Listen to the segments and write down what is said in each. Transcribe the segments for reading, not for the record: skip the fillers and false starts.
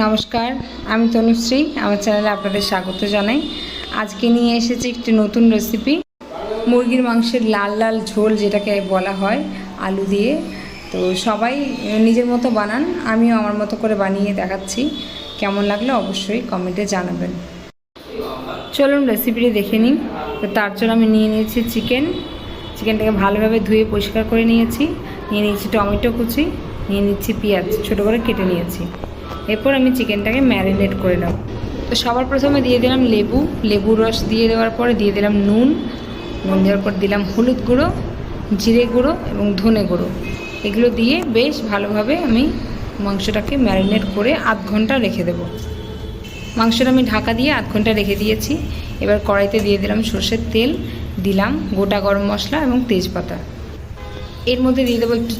নমস্কার, আমি তনুশ্রী। আমার চ্যানেলে আপনাদের স্বাগত জানাই। আজকে নিয়ে এসেছি একটি নতুন রেসিপি, মুরগির মাংসের লাল লাল ঝোল, যেটাকে বলা হয় আলু দিয়ে। তো সবাই নিজের মতো বানান, আমিও আমার মতো করে বানিয়ে দেখাচ্ছি। কেমন লাগলো অবশ্যই কমেন্টে জানাবেন। চলুন রেসিপিটি দেখে নিন। তো তার জন্য আমি নিয়ে নিয়েছি চিকেনটাকে ভালোভাবে ধুয়ে পরিষ্কার করে নিয়েছি টমেটো কুচি, নিয়ে নিচ্ছি পেঁয়াজ, ছোটো করে কেটে নিয়েছি। এরপর আমি চিকেনটাকে ম্যারিনেট করে নেব। তো সবার প্রথমে দিয়ে দিলাম লেবুর রস দিয়ে দেওয়ার পরে দিয়ে দিলাম নুন দেওয়ার পর দিলাম হলুদ গুঁড়ো, জিরে গুঁড়ো এবং ধনে গুঁড়ো। এগুলো দিয়ে বেশ ভালোভাবে আমি মাংসটাকে ম্যারিনেট করে আধ ঘন্টা রেখে দেব। মাংসটা আমি ঢাকা দিয়ে আধ ঘন্টা রেখে দিয়েছি। এবার কড়াইতে দিয়ে দিলাম সর্ষের তেল, দিলাম গোটা গরম মশলা এবং তেজপাতা। এর মধ্যে দিয়ে দেবো একটু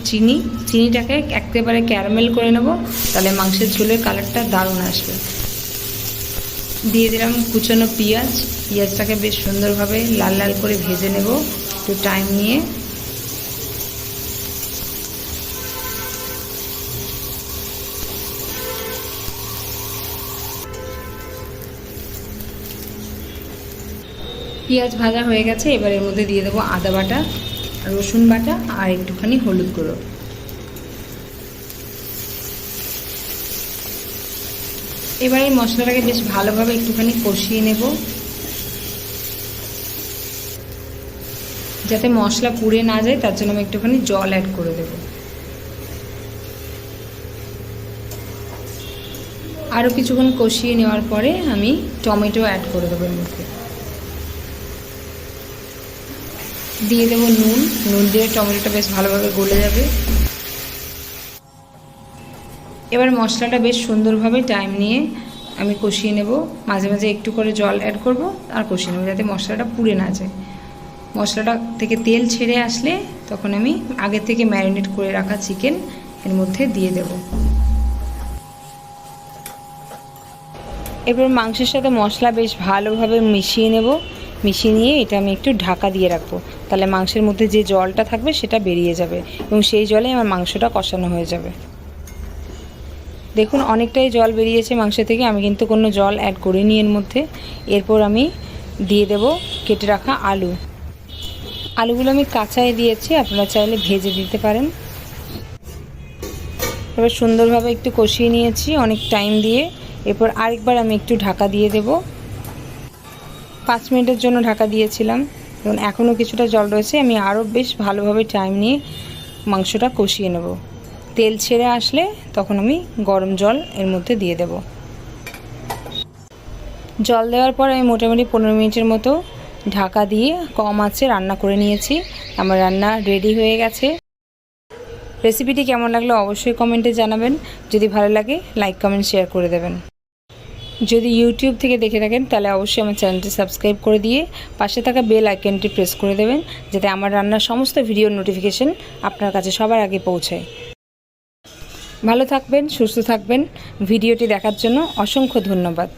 চিনিটাকে একেবারে ক্যারামেল করে নেব, তাহলে মাংসের ঝোলের কালারটা দারুণ আসবে। দিয়ে দিলাম কুচানো পেঁয়াজটাকে বেশ সুন্দরভাবে লাল লাল করে ভেজে নেব একটু টাইম নিয়ে। পেঁয়াজ ভাজা হয়ে গেছে। এবার এর মধ্যে দিয়ে দেবো আদা বাটা, রসুন বাটা আর একটুখানি হলুদ গুঁড়ো। এবার এই মশলাটাকে বেশ ভালোভাবে একটুখানি কষিয়ে নেব, যাতে মশলা পুড়ে না যায়। তার জন্য আমি একটুখানি জল অ্যাড করে দেব। আরও কিছুক্ষণ কষিয়ে নেওয়ার পরে আমি টমেটো অ্যাড করে দেবো। এর মধ্যে দিয়ে দেবো নুন দিয়ে টমেটোটা বেশ ভালোভাবে গলে যাবে। এবার মশলাটা বেশ সুন্দরভাবে টাইম নিয়ে আমি কষিয়ে নেব। মাঝে মাঝে একটু করে জল অ্যাড করব আর কষিয়ে নেব, যাতে মশলাটা পুড়ে না যায়। মশলাটা থেকে তেল ছেড়ে আসলে তখন আমি আগে থেকে ম্যারিনেট করে রাখা চিকেন এর মধ্যে দিয়ে দেব। এরপর মাংসের সাথে মশলা বেশ ভালোভাবে মিশিয়ে নেব। মিশিয়ে নিয়ে এটা আমি একটু ঢাকা দিয়ে রাখবো, তাহলে মাংসের মধ্যে যে জলটা থাকবে সেটা বেরিয়ে যাবে এবং সেই জলে আমার মাংসটা কষানো হয়ে যাবে। দেখুন অনেকটাই জল বেরিয়েছে মাংস থেকে, আমি কিন্তু কোনো জল অ্যাড করিনি এর মধ্যে। এরপর আমি দিয়ে দেব কেটে রাখা আলুগুলো আমি কাঁচাই দিয়েছি, আপনারা চাইলে ভেজে দিতে পারেন। এবার সুন্দরভাবে একটু কষিয়ে নিয়েছি অনেক টাইম দিয়ে। এরপর আরেকবার আমি একটু ঢাকা দিয়ে দেব। 5 মিনিটের জন্য ঢাকা দিয়েছিলাম এবং এখনও কিছুটা জল রয়েছে। আমি আরও বেশ ভালোভাবে টাইম নিয়ে মাংসটা কষিয়ে নেব। তেল ছেড়ে আসলে তখন আমি গরম জল এর মধ্যে দিয়ে দেব। জল দেওয়ার পর আমি মোটামুটি 15 মিনিটের মতো ঢাকা দিয়ে কম আঁচে রান্না করে নিয়েছি। আমার রান্না রেডি হয়ে গেছে। রেসিপিটি কেমন লাগলো অবশ্যই কমেন্টে জানাবেন। যদি ভালো লাগে লাইক কমেন্ট শেয়ার করে দেবেন। যদি ইউটিউব থেকে দেখে থাকেন তাহলে অবশ্যই আমার চ্যানেলটি সাবস্ক্রাইব করে দিয়ে পাশে থাকা বেল আইকনটি প্রেস করে দেবেন, যাতে আমার রান্নার সমস্ত ভিডিওর নোটিফিকেশন আপনার কাছে সবার আগে পৌঁছায়। ভালো থাকবেন, সুস্থ থাকবেন। ভিডিওটি দেখার জন্য অসংখ্য ধন্যবাদ।